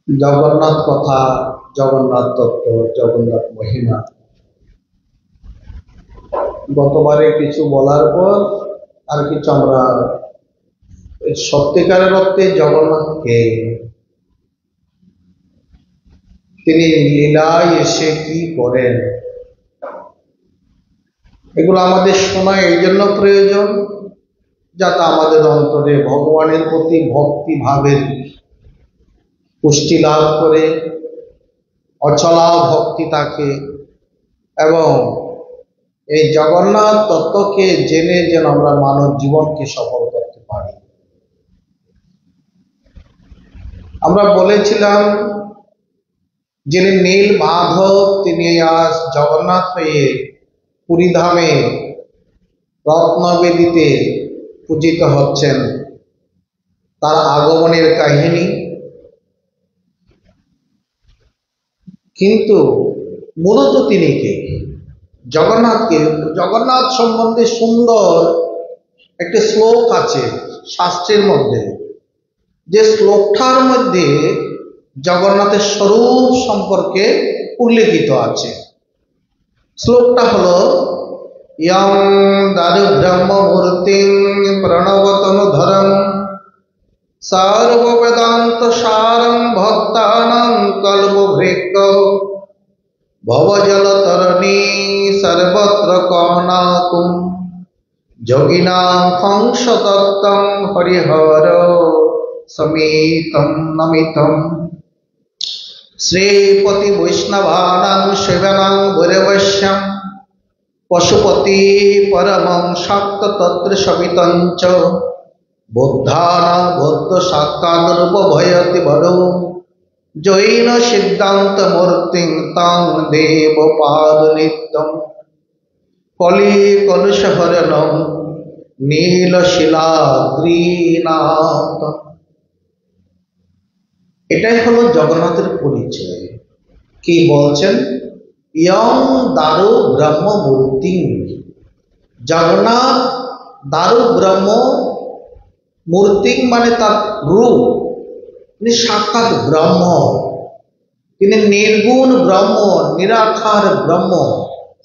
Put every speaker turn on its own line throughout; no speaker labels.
জগন্নাথ কথা, জগন্নাথ তত্ত্ব, জগন্নাথ মহিমা। গতবারে কিছু বলার পর আর কিছু আমরা সত্যিকারের অর্থে জগন্নাথকে তিনি লীলায় এসে কি করেন এগুলো আমাদের শোনা এই জন্য প্রয়োজন, যাতে আমাদের অন্তরে ভগবানের প্রতি ভক্তি ভাবের পুষ্টি লাভ করে, অচলা ভক্তি থাকে এবং এই জগন্নাথ তত্ত্বকে জেনে যেন আমরা মানব জীবনকে সফল করতে পারি। আমরা বলেছিলাম যিনি নীল মাধব তিনি আজ জগন্নাথ হয়ে পুরীধামে রত্নবেদিতে পূজিত হচ্ছেন, তার আগমনের কাহিনী। কিন্তু মূলত তিনি কে? জগন্নাথ সম্বন্ধে সুন্দর একটি শ্লোক আছে শাস্ত্রের মধ্যে, যে শ্লোকটার মধ্যে জগন্নাথের স্বরূপ সম্পর্কে উল্লেখিত আছে। শ্লোকটা হলো ইয়ং দারু ব্রহ্ম মূর্তিং প্রণবতনুধরম সর্ববেদান্ত সারং ভক্তানাং কল্পবৃক্ষ ভবজলতরণী সর্বত্র কমনাকুম যোগিনাং হংসতত্ত্বং হরিহর সমিতম নমিতম শ্রীপতি বৈষ্ণবানাং সেবনাং ভৈরবস্যম পশুপতি পরমং শাক্ত তত্র সবিতঞ্চ বুদ্ধানাং বুদ্ধ সাক্ষাৎ ভয়তি বড় জৈন সিদ্ধান্ত মূর্তিং তাং দেব পাদ নিত্যম কলি কলুষহরণম নীলশিলাদ্রিনাথ। এটাই হলো জগন্নাথের পরিচয়। কি বলছেন? ইয়ং দারু ব্রহ্ম মূর্তি, জগন্নাথ দারু ব্রহ্ম মূর্তি মানে তার রূপ, তিনি সাক্ষাৎ ব্রহ্ম, তিনি নির্গুণ ব্রহ্ম, নিরাকার ব্রহ্ম,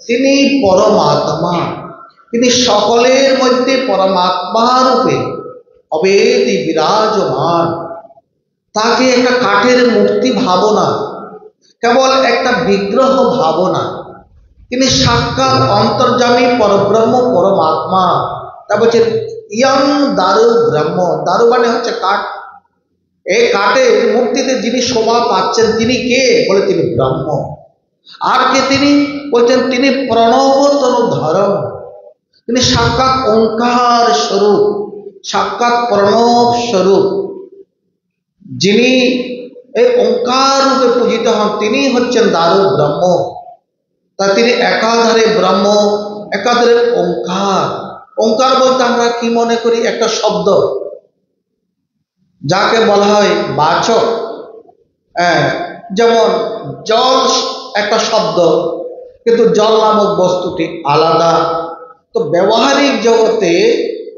তিনি পরমাত্মা, তিনি সকলের মধ্যে পরমাত্মা রূপে অবেদি বিরাজমান। তাকে একটা কাঠের মূর্তি ভাবনা, কেবল একটা বিগ্রহ ভাবনা, তিনি সাক্ষাৎ অন্তর্যামী পরব্রহ্ম পরমাত্মা। তা বলছে ইয়ং দারু ব্রহ্ম, দারু মানে হচ্ছে কাঠ। এই কাঠের মূর্তিতে যিনি শোভা পাচ্ছেন তিনি কে? বলে তিনি ব্রহ্ম। আর কে তিনি? বলছেন তিনি প্রণব তনুধরম, তিনি সাক্ষাৎ ওঙ্কার স্বরূপ, সাক্ষাৎ প্রণব স্বরূপ। যিনি এই ওঙ্কার রূপে পূজিত হন তিনি হচ্ছেন দারু ব্রহ্ম। তা তিনি একাধারে ব্রহ্ম, একাধারে ওঙ্কার। ওঙ্কার বলতে আমরা কি মনে করি? একটা শব্দ, যাকে বলা হয় বাচক। যেমন জল একটা শব্দ, কিন্তু জল নামক বস্তুটি আলাদা। তো ব্যবহারিক জগতে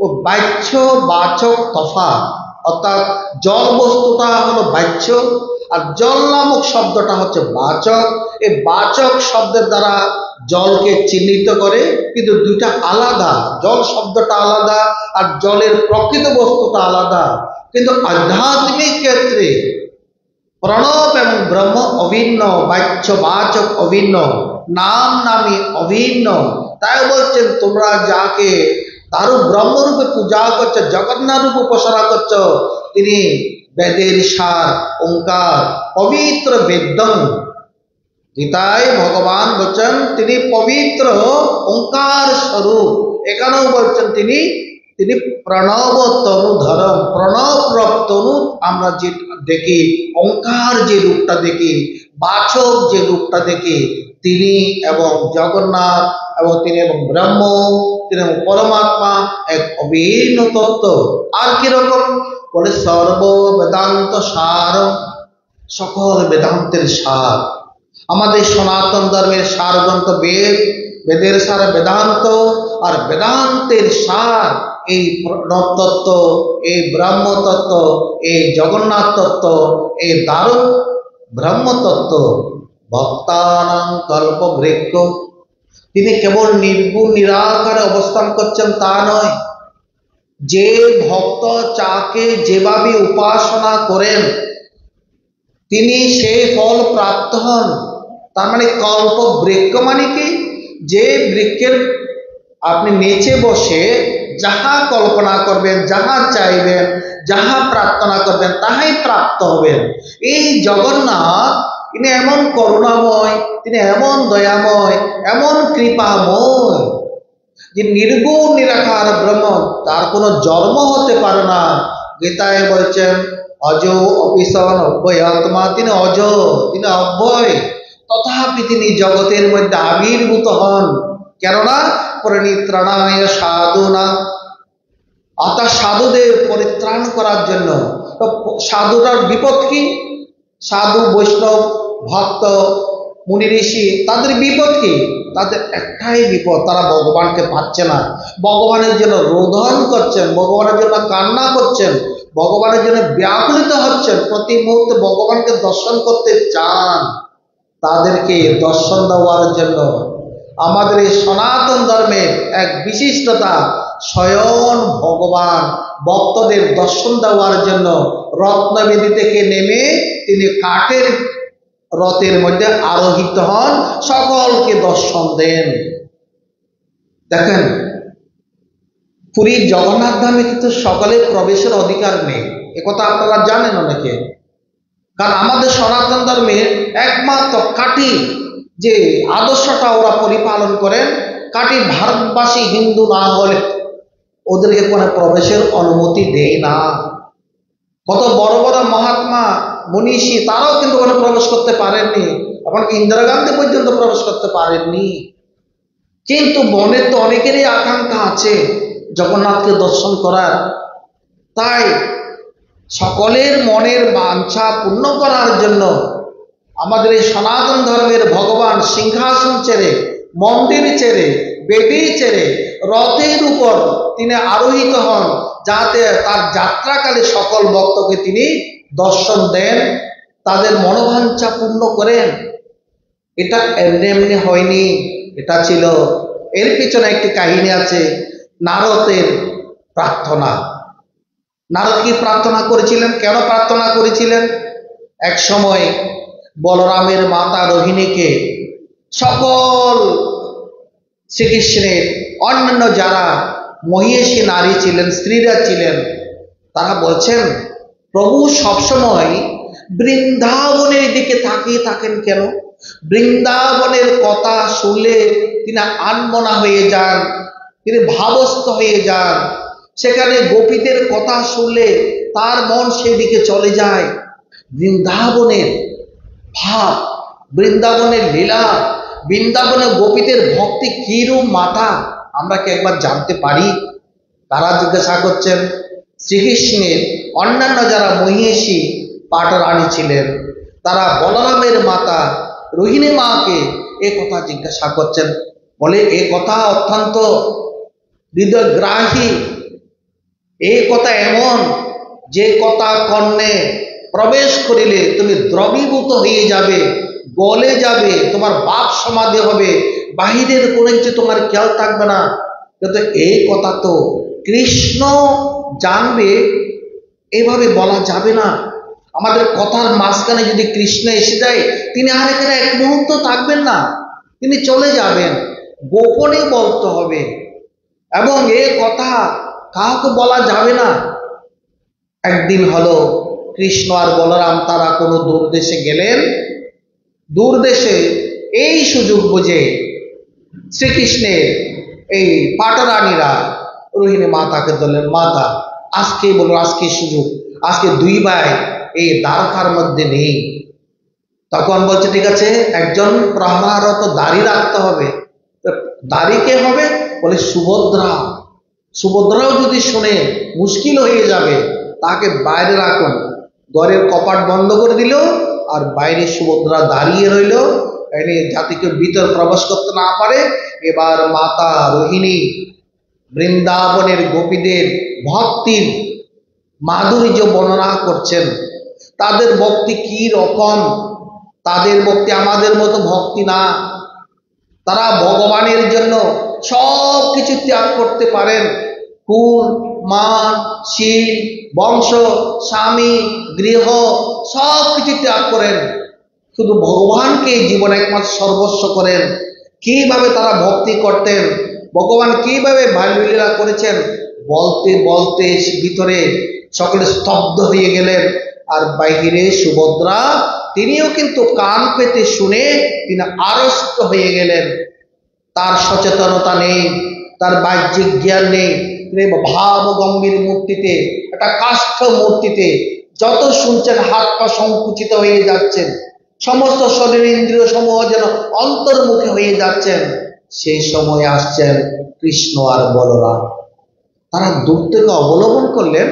ও বাচ্য বাচক তফাৎ, অর্থাৎ জল বস্তুটা হলো বাচ্য আর জল নামক শব্দটা হচ্ছে বাচক। এই বাচক শব্দের দ্বারা জলকে চিহ্নিত করে, কিন্তু দুইটা আলাদা। জল শব্দটা আলাদা আর জলের প্রকৃত বস্তুটা আলাদা। কিন্তু আধ্যাত্মিক ক্ষেত্রে প্রণব এবং ব্রহ্ম অভিন্ন, বাচ্য বাচক অভিন্ন, নাম নামী অভিন্ন। তাই বলছেন তোমরা যাকে দারু ব্রহ্মরূপে পূজা করছো, জগন্নাথ রূপে উপাসনা করছো, তিনি বেদের সার ওঙ্কার, পবিত্র বেদম। গীতায় ভগবান বলছেন তিনি পবিত্র ওঙ্কার স্বরূপ। এখানেও বলছেন তিনি তিনি প্রণব তনুধরম। প্রণব তনু আমরা যে দেখি, ওঙ্কার যে রূপটা দেখি, বাচক যে রূপটা দেখি, তিনি এবং জগন্নাথ এবং তিনি এবং ব্রহ্ম, তিনি এবং পরমাত্মা এক অভিন্ন তত্ত্ব। আর কিরকম? বলে সর্ব বেদান্ত সার, সকল বেদান্তের সার। আমাদের সনাতন ধর্মের সার গ্রন্থ বেদ, বেদের সার বেদান্ত, আর বেদান্তের সার এই প্রণব তত্ত্ব, এই ব্রহ্ম তত্ত্ব, এই জগন্নাথ তত্ত্ব, এই দারু ব্রহ্মতত্ত্ব ভক্তানাং কল্পবৃক্ষ। তিনি কেবল নির্গুণ নিরাকারে অবস্থান করছেন তা নয়, যে ভক্ত যাকে যেভাবে উপাসনা করেন তিনি সেই ফল প্রাপ্ত হন। তার মানে কল্প বৃক্ষ মানে কি, যে বৃক্ষের আপনি নিচে বসে যাহা কল্পনা করবেন, যাহা চাইবেন, যাহা প্রার্থনা করবেন তাহাই প্রাপ্ত হবেন। এই জগন্নাথ তিনি এমন করুণাময়, তিনি এমন দয়াময়, এমন কৃপাময় যে নির্গুণ নিরাকার ব্রহ্ম, তার কোনো জন্ম হতে পারে না। গীতায় বলছেন অজ অপিসন অব্যয়াত্মা, তিনি অজ, তিনি অব্যয়, তথাপি তিনি জগতের মধ্যে আবির্ভূত হন। কেননা পরিত্রাণায় সাধুনা, অর্থাৎ সাধুদের পরিত্রাণ করার জন্য। তো সাধুরার বিপদ কি? সাধু বৈষ্ণব ভক্ত মুনি ঋষি তাদের বিপদ কি? তাদের একটাই বিপদ, তারা ভগবানকে পাচ্ছে না। ভগবানের জন্য রোদন করছেন, ভগবানের জন্য কান্না করছেন, ভগবানের জন্য ব্যাকুলিত হচ্ছেন, প্রতি মুহূর্তে ভগবানকে দর্শন করতে চান। তাদেরকে দর্শন দেওয়ার জন্য আমাদের এই সনাতন ধর্মের এক বিশিষ্টতা, স্বয়ং ভগবান ভক্তদের দর্শন দেওয়ার জন্য রত্নবেদী থেকে নেমে তিনি কাঠের রথের মধ্যে আরোহিত হন, সকলকে দর্শন দেন। দেখেন, পুরীর জগন্নাথ ধামে কিন্তু সকলের প্রবেশের অধিকার নেই, একথা আপনারা জানেন অনেকে। কারণ আমাদের সনাতন ধর্মের একমাত্র কাঠি যে আদর্শটা ওরা পরিপালন করেন, কাঠি ভারতবাসী হিন্দু না হলে ওদেরকে কোনো প্রবেশের অনুমতি দেয় না। কত বড় বড় মহাত্মা মনীষী তারাও কিন্তু কোনো প্রবেশ করতে পারেননি, এমনকি ইন্দিরা গান্ধী পর্যন্ত প্রবেশ করতে পারেননি। কিন্তু মনের তো অনেকেরই আকাঙ্ক্ষা আছে জগন্নাথকে দর্শন করার। তাই সকলের মনের বাঞ্ছা পূর্ণ করার জন্য আমাদের এই সনাতন ধর্মের ভগবান সিংহাসন ছেড়ে, মন্দির ছেড়ে, বেদি ছেড়ে রথের উপর তিনি আরোহিত হন, যাতে তার যাত্রাকালে সকল ভক্তকে তিনি দর্শন দেন, তাদের মনোবাঞ্ছা পূর্ণ করেন। এটা এমনি এমনি হয়নি, এটা ছিল, এর পিছনে একটি কাহিনী আছে, নারদের প্রার্থনা। নারদ কি প্রার্থনা করেছিলেন, কেন প্রার্থনা করেছিলেন? এক সময় বলরামের মাতা রোহিণীকে সকল শ্রীকৃষ্ণের অন্যান্য যারা মহিষী নারী ছিলেন, স্ত্রীরা ছিলেন, তারা বলছেন প্রভু সবসময় বৃন্দাবনের দিকে তাকিয়ে থাকেন কেন? বৃন্দাবনের কথা শুনলে তিনি আনমনা হয়ে যান, তিনি ভাবস্থ হয়ে যান। সেখানে গোপীদের কথা শুনলে তার মন সেদিকে চলে যায়। বৃন্দাবনের ভাব, বৃন্দাবনের লীলা, বৃন্দাবনের গোপীদের ভক্তি কিরূপ মাথা আমরা কি একবার জানতে পারি? তারা জিজ্ঞাসা করছেন শ্রীকৃষ্ণের অন্যান্য যারা মহিষী পাটরানী ছিলেন, তারা বলরামের মাতা রোহিণী মাকে এ কথা জিজ্ঞাসা করছেন। বলে এ কথা অত্যন্ত হৃদয়গ্রাহী, এই কথা এমন যে কথা কর্ণে প্রবেশ করিলে তুমি দ্রবীভূত হয়ে যাবে, গলে যাবে, তোমার বাপ সমাধি হবে, বাহিরের কোনো কিছু তোমার খেয়াল থাকবে না। কিন্তু এই কথা তো কৃষ্ণ জানবে, এভাবে বলা যাবে না। আমাদের কথার মাঝখানে যদি কৃষ্ণ এসে যায়, তিনি আর এখানে এক মুহূর্ত থাকবেন না, তিনি চলে যাবেন, গোপনে বলতে হবে, এবং এ কথা কাউকে বলা যাবে না। একদিন হলো কৃষ্ণ আর বলরাম তারা কোনো দূরদেশে গেলেন। দূরদেশে এই সুযোগ বুঝে শ্রীকৃষ্ণের এই পাটরানীরা রোহিণী মাতাকে বললেন, মাতা আজকে বলো, আজকে সুযোগ, আজকে দুই ভাই এই দ্বারকার মধ্যে নেই। তখন বলছে ঠিক আছে, একজন প্রহরারত দাড়ি রাখতে হবে। দাড়ি কে হবে? বলে সুভদ্রা। সুভদ্রাও যদি শুনে মুশকিল হয়ে যাবে, তাকে বাইরে রাখুন। ঘরের কপাট বন্ধ করে দিল, আর বাইরে সুভদ্রা দাঁড়িয়ে রইল, যাতে কেউ ভিতর প্রবেশ করতে না পারে। এবার মাতা রোহিণী বৃন্দাবনের গোপীদের ভক্তির মাধুর্য বর্ণনা করছেন, তাদের ভক্তি কি রকম, তাদের ভক্তি আমাদের মতো ভক্তি না। তারা ভগবানের জন্য সব কিছু ত্যাগ করতে পারেন। কুল, মান, শীল, বংশ, স্বামী, গৃহ সব কিছু ত্যাগ করেন, শুধু ভগবানকে জীবনে একমাত্র সর্বস্ব করেন। কিভাবে তারা ভক্তি করতেন, ভগবান কিভাবে বাল্যলীলা করেছেন, বলতে বলতে ভিতরে সকলে স্তব্ধ হয়ে গেলেন। আর বাহিরে সুভদ্রা, তিনিও কিন্তু কান পেতে শুনে তিনি আড়ষ্ট হয়ে গেলেন। তার সচেতনতা নেই, তার বাহ্যিক জ্ঞান নেই। তিনি ভাব গম্ভীর মূর্তিতে, একটা কাষ্ঠ মূর্তিতে যত শুনছেন হাত পা সংকুচিত হয়ে যাচ্ছেন, সমস্ত শরীর ইন্দ্রিয় সমূহ যেন অন্তর্মুখী হয়ে যাচ্ছেন। সেই সময় আসছেন কৃষ্ণ আর বলরাম। তারা দূর থেকে অবলম্বন করলেন,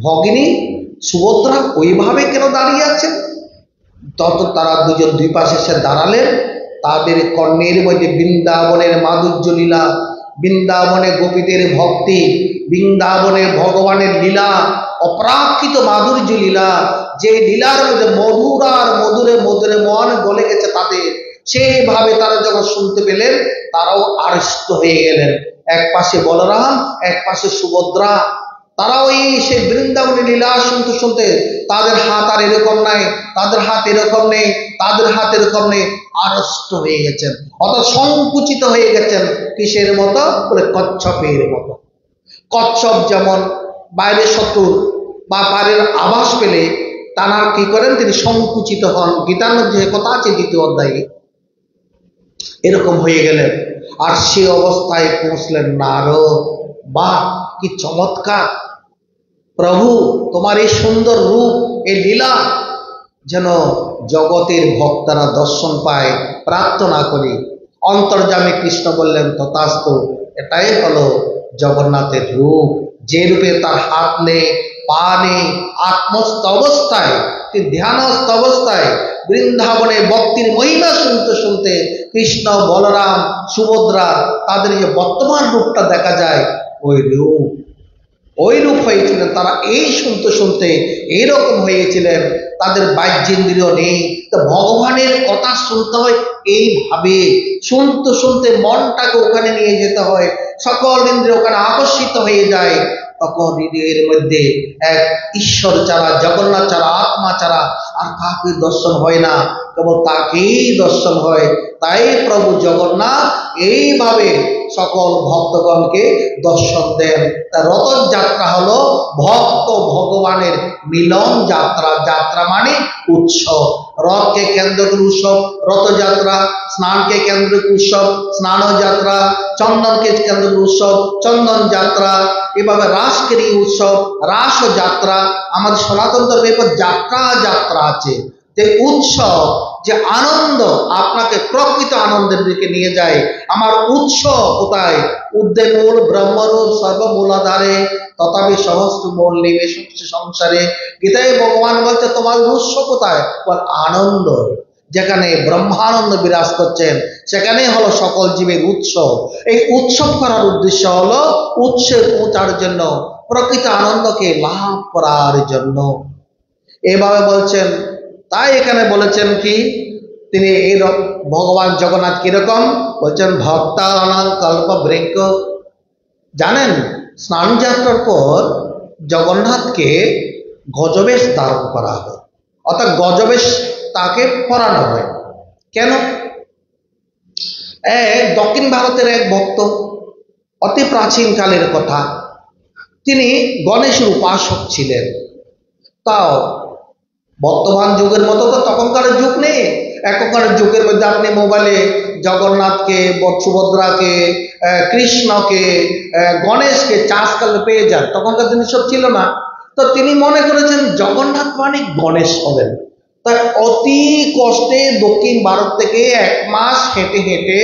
ভগিনী সুভদ্রা ওইভাবে কেন দাঁড়িয়ে আছেন। তত তারা দুজন দুই পাশে এসে দাঁড়ালেন। তাদের কর্ণের মধ্যে বৃন্দাবনের মাধুর্য লীলা, বৃন্দাবনে গোপীদের ভক্তি, বৃন্দাবনে ভগবানের লীলা, অপ্রাকৃত মাধুর্য লীলা, যে লীলার মধ্যে মধুর আর মধুরে মধুরে মন গলে গেছে তাদের। সেইভাবে তারা যখন শুনতে পেলেন, তারাও আড়ষ্ট হয়ে গেলেন। এক পাশে বলরাম, এক পাশে সুভদ্রা। তারা ওই সেই বৃন্দাবনের লীলা শুনতে শুনতে তাদের হাত আর এরকম নাই, তাদের হাত এরকম নেই, তাদের হাত এরকম নেই, আড়ষ্ট হয়ে গেছেন, অর্থাৎ সংকুচিত হয়ে গেছেন। কিসের মতো? বলে কচ্ছপের মতো। কচ্ছপ যেমন বাইরে শত্রুর বা পারের আভাস পেলে তারা কি করেন, তিনি সংকুচিত হন। গীতার মধ্যে কথা আছে 2য় অধ্যায়ে, এরকম হয়ে গেলেন। আর সে অবস্থায় পৌঁছলেন নারদ। বাহ, কি চমৎকার! প্রভু তোমার এই সুন্দর রূপ, এই লীলা যেন জগতের ভক্তরা দর্শন পায়, প্রার্থনা করি। অন্তর্যামী কৃষ্ণ বললেন, তথাস্তু। এটাই হলো জগন্নাথের রূপ, যে রূপে তার হাত নেই, পা নেই, আত্মস্থ অবস্থায়, তিনি ধ্যানস্থ অবস্থায় বৃন্দাবনে ভক্তির মহিমা শুনতে শুনতে কৃষ্ণ, বলরাম, সুভদ্রা তাদের যে বর্তমান রূপটা দেখা যায়, ওই রূপ হয়েছিলেন তারা। এই শুনতে শুনতে এইরকম হয়েছিলেন, তাদের বাহ্যেন্দ্রিয় নেই। তো ভগবানের কথা শুনতে হয় এইভাবে, শুনতে শুনতে মনটাকে ওখানে নিয়ে যেতে হয়, সকল ইন্দ্রিয় ওখানে আকর্ষিত হয়ে যায়। তখন হৃদয়ের মধ্যে এক ঈশ্বর ছাড়া, জগন্নাথ ছাড়া, আত্মা ছাড়া আর কাউকে দর্শন হয় না, কেবল তাকেই দর্শন হয়। তাই প্রভু জগন্নাথ এইভাবে সকল ভক্তগণকে দর্শন দেন। তা রথযাত্রা হলো ভক্ত ভগবানের মিলন যাত্রা। যাত্রা মানে উৎসব। রথকে কেন্দ্র করে উৎসব রথযাত্রা, স্নানকে কেন্দ্র করে উৎসব স্নান যাত্রা, চন্দনকে কেন্দ্র করে উৎসব চন্দন যাত্রা, এভাবে রাসকে নিয়ে উৎসব রাস যাত্রা। আমাদের সনাতন ধর্মে এরপর যাত্রা যাত্রা আছে, যে উৎসব, যে আনন্দ আপনাকে প্রকৃত আনন্দের দিকে নিয়ে যায়। আমার উৎস কোথায়? ঊর্ধ্বে মূল ব্রহ্মরূপ সর্বমূলাধারে তথাপি সহস্র মূল নিবেশ সংসারে। গীতায় ভগবান বলছে তোমার উৎস কোথায়? আনন্দ। যেখানে ব্রহ্মানন্দ বিরাজ করছেন সেখানে হলো সকল জীবের উৎসব। এই উৎসব করার উদ্দেশ্য হলো উৎসে পৌঁছার জন্য, প্রকৃত আনন্দকে লাভ করার জন্য। এভাবে বলছেন। তাই এখানে বলেছেন কি, তিনি এই ভগবান জগন্নাথ কিরকম বলছেন, ভক্তানাং কল্প বৃক্ষ। জানেন, স্নান যাত্রার পর জগন্নাথকে গজবেশ ধারণ করা হয়, অর্থাৎ গজবেশ তাকে পরানো হয়। কেন? দক্ষিণ ভারতের এক ভক্ত, অতি প্রাচীন কালের কথা, তিনি গণেশের উপাসক ছিলেন। তাও বর্তমান যুগের মতো তো তখনকার যুগ নেই। এখনকার যুগের মধ্যে আপনি মোবাইলে জগন্নাথকে, সুভদ্রাকে, কৃষ্ণকে, গণেশকে চাষ করলে পেয়ে যান। তখনকার দিনে সব ছিল না। তো তিনি মনে করেছেন জগন্নাথ মানে গণেশ হবেন। তাই অতি কষ্টে দক্ষিণ ভারত থেকে 1 মাস হেঁটে হেঁটে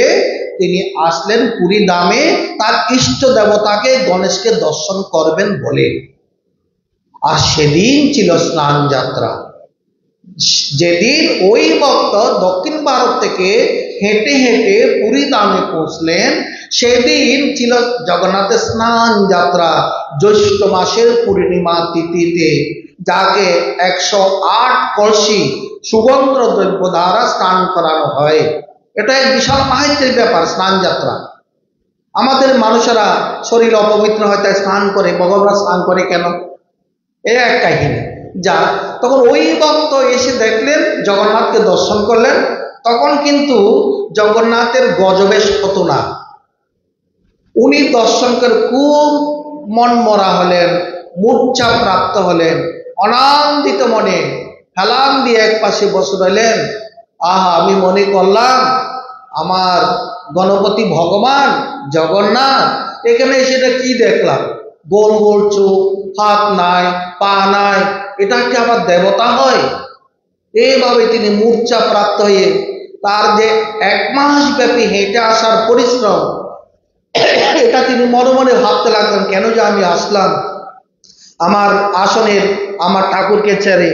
তিনি আসলেন পুরী ধামে, তার ইষ্ট দেবতাকে গণেশকে দর্শন করবেন বলে। আর সেদিন ছিল স্নান যাত্রা। যেদিন ওই ভক্ত দক্ষিণ ভারত থেকে হেঁটে হেঁটে পুরী ধামে পৌঁছলেন, সেদিন ছিল জগন্নাথের স্নান যাত্রা। জ্যৈষ্ঠ মাসের পূর্ণিমা তিথিতে যাকে 108 কলসি সুগন্ধ দ্রব্য দ্বারা স্নান করানো হয়। এটা এক বিশাল মাহাত্ম্যের ব্যাপার স্নান যাত্রা। আমাদের মানুষেরা শরীর অপবিত্র হয় তাই স্নান করে, ভগবান স্নান করে কেন? এ এক কাহিনী। যা তখন ওই ভক্ত এসে দেখলেন, জগন্নাথকে দর্শন করলেন, তখন কিন্তু জগন্নাথের গজবেশ হতো না। উনি দর্শন করে খুব মন মরা হলেন, মূর্ছা প্রাপ্ত হলেন, অনান্দিত মনে হেলান দিয়ে এক পাশে বসে রইলেন। আহা, আমি মনে করলাম আমার গণপতি ভগবান জগন্নাথ এখানে সেটা কি দেখলাম, গোল গোল চোখ, হাত নাই, পা নাই, এটা কি আবার দেবতা হয়? এইভাবে তিনি মূর্ছা প্রাপ্ত হয়ে তার যে 1 মাস ব্যাপী হেঁটে আসার পরিশ্রম, এটা তিনি মনে মনে ভাবতে লাগলেন, কেন যে আমি আসলাম আমার আসনের আমার ঠাকুরকে ছেড়ে।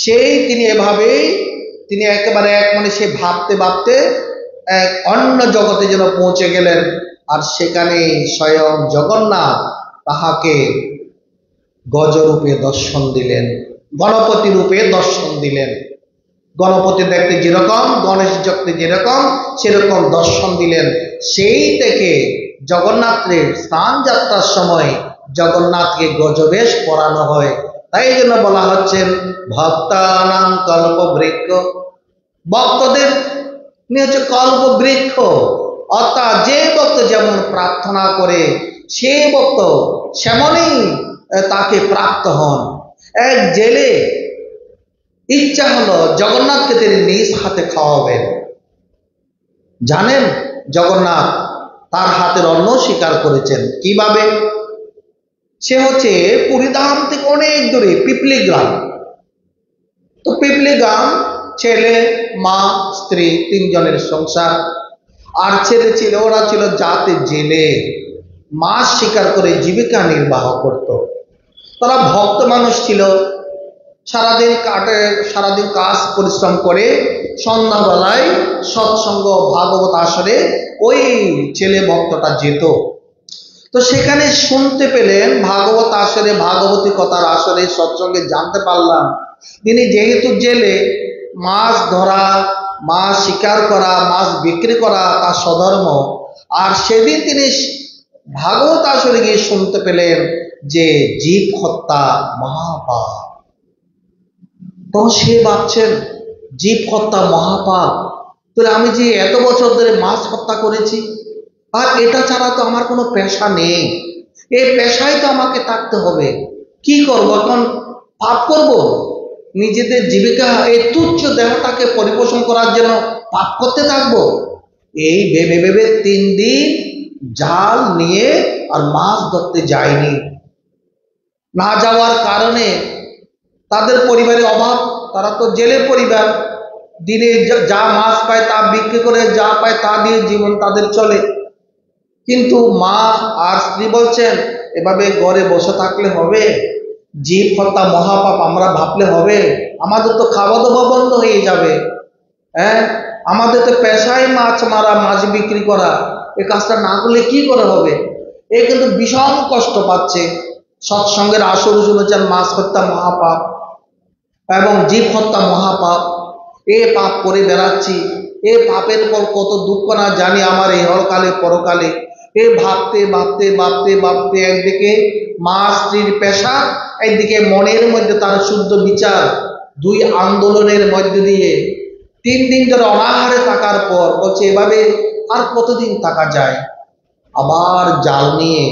সেই তিনি এভাবেই তিনি একেবারে এক মনে সে ভাবতে ভাবতে এক অন্য জগতে যেন পৌঁছে গেলেন। আর সেখানে স্বয়ং জগন্নাথ তাহাকে গজরূপে দর্শন দিলেন, গণপতি রূপে দর্শন দিলেন। গণপতি দেখতে যেরকম, গণেশ দেখতে যেরকম, সেরকম দর্শন দিলেন। সেই থেকে জগন্নাথের স্নান যাত্রার সময় জগন্নাথকে গজবেশ পরানো হয়। তাই জন্য বলা হচ্ছেন ভক্তানাং কল্পবৃক্ষ, ভক্তদের নিয়ে হচ্ছে কল্পবৃক্ষ। অর্থাৎ যে ভক্ত যেমন প্রার্থনা করে সে ভক্ত সেমনই তাকে প্রাপ্ত হন। এক জেলে ইচ্ছা হলো জগন্নাথকে তিনি নিজ হাতে খাওয়াবেন। জানেন জগন্নাথ তার হাতের অন্ন স্বীকার করেছেন কিভাবে? সে হচ্ছে পুরীধাম থেকে অনেক দূরে পিপলি গ্রাম। তো পিপলি গ্রাম, ছেলে, মা, স্ত্রী, 3 জনের সংসার। আর ছেলে ছিল, ওরা ছিল জাতে জেলে, মাছ শিকার করে জীবিকা নির্বাহ করত। তারা ভক্ত মানুষ ছিল, সারাদিন কাজ পরিশ্রম করে সন্ধ্যাবেলায় সৎসঙ্গ ভাগবত আসরে ওই ছেলে ভক্তটা যেত। তো সেখানে শুনতে পেলেন ভাগবত আসরে, ভাগবতী কথার আসরে সৎসঙ্গে জানতে পারলাম তিনি যেহেতু জেলে, মাছ ধরা, মাছ শিকার করা, মাছ বিক্রি করা তার স্বধর্ম। আর সেদিন তিনি ভাগবত আসরে গিয়ে শুনতে পেলেন যে জীব হত্যা মহাপাপ। তখন সে ভাবছেন জীব হত্যা মহাপাপ, তাহলে আমি যে এত বছর ধরে মাছ হত্যা করেছি, আর এটা ছাড়া তো আমার কোনো পেশা নেই, এই পেশায় তো আমাকে থাকতে হবে, কি করব এখন? পাপ করব? নিজেদের জীবিকা এই তুচ্ছ দেহটাকে পরিপোষণ করার জন্য পাপ করতে থাকবো? এই ভেবে ভেবে 3 দিন জাল নিয়ে আর মাছ ধরতে যায়নি। না যাওয়ার কারণে তাদের পরিবারের অভাব, তারা তো জেলে পরিবার, দিনে যা মাছ পায় তা বিক্রি করে যা পায় তা দিয়ে জীবন তাদের চলে। কিন্তু মা আর স্ত্রী বলছেন এভাবে ঘরে বসে থাকলে হবে? জীব হত্যা মহাপাপ আমরা ভাবলে হবে? আমাদের তো খাওয়া দাওয়া বন্ধ হয়ে যাবে। হ্যাঁ, আমাদের তো পেশায় মাছ মারা, মাছ বিক্রি করা, এই কাজটা না করলে কি করে হবে? এ কিন্তু ভীষণ কষ্ট পাচ্ছে। সৎসঙ্গের আসর শুনেছেন মাছ হত্যা মহাপাপ এবং জীব হত্যা মহাপাপ, এ পাপ করে বেড়াচ্ছি, এ পাপের পর কত দুঃখ না জানি আমার এই হরকালে পরকালে। এ ভাবতে ভাবতে ভাবতে ভাবতে একদিকে মা স্ত্রীর পেশা, একদিকে মনের মধ্যে তার শুদ্ধ বিচার, 2 আন্দোলনের মধ্যে দিয়ে 3 দিন ধরে অনাহারে থাকার পর বলছে এভাবে আর কতদিন থাকা যায়। আবার জাল নিয়ে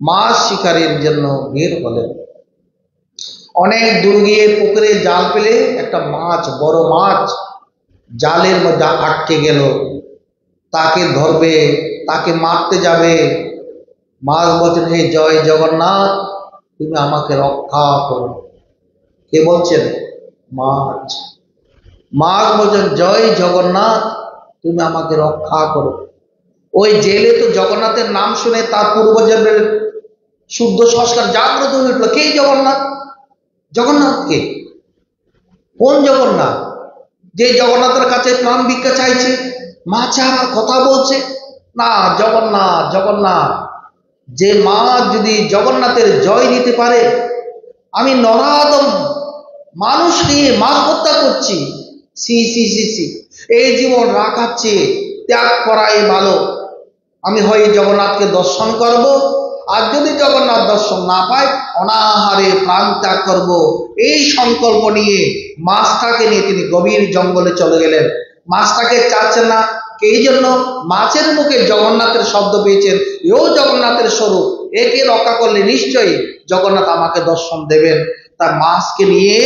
মাছ শিকারের জন্য বের হলেন। অনেক দূর গিয়ে পুকুরে জাল পেলে একটা মাছ, বড় মাছ জালের মধ্যে আটকে গেল। তাকে ধরবে, তাকে মারতে যাবে। মাছ বলছেন হে জয় জগন্নাথ, তুমি আমাকে রক্ষা করো। কে বলছেন? মাছ। মাছ বলছেন জয় জগন্নাথ, তুমি আমাকে রক্ষা করো। ওই জেলে তো জগন্নাথের নাম শুনে তার পূর্বজন্মের শুদ্ধ সংস্কার জাগ্রত হয়ে উঠলো। কে জগন্নাথ? জগন্নাথকে? কোন জগন্নাথ? যে জগন্নাথের কাছে প্রাণ ভিক্ষা চাইছে, মাছ আমার কথা বলছে না, জগন্নাথ জগন্নাথ। যে মা যদি জগন্নাথের জয় নিতে পারে, আমি নরাধম মানুষ নিয়ে মাছ হত্যা করছি, সি সি সি সি, এই জীবন রাখার চেয়ে ত্যাগ করাই ভালো। আমি হয় জগন্নাথকে দর্শন করব, আর যদি জগন্নাথ দর্শন না পাই অনাহারে প্রাণ ত্যাগ করব। এই সংকল্প নিয়ে মাছটাকে নিয়ে তিনি গভীর জঙ্গলে চলে গেলেন। মাছটাকে চাচ্ছেন না, এই জন্য মাছের মুখে জগন্নাথের শব্দ পেয়েছেন, এও জগন্নাথের স্বরূপ, একে রক্ষা করলে নিশ্চয়ই জগন্নাথ আমাকে দর্শন দেবেন। তার মাছকে নিয়ে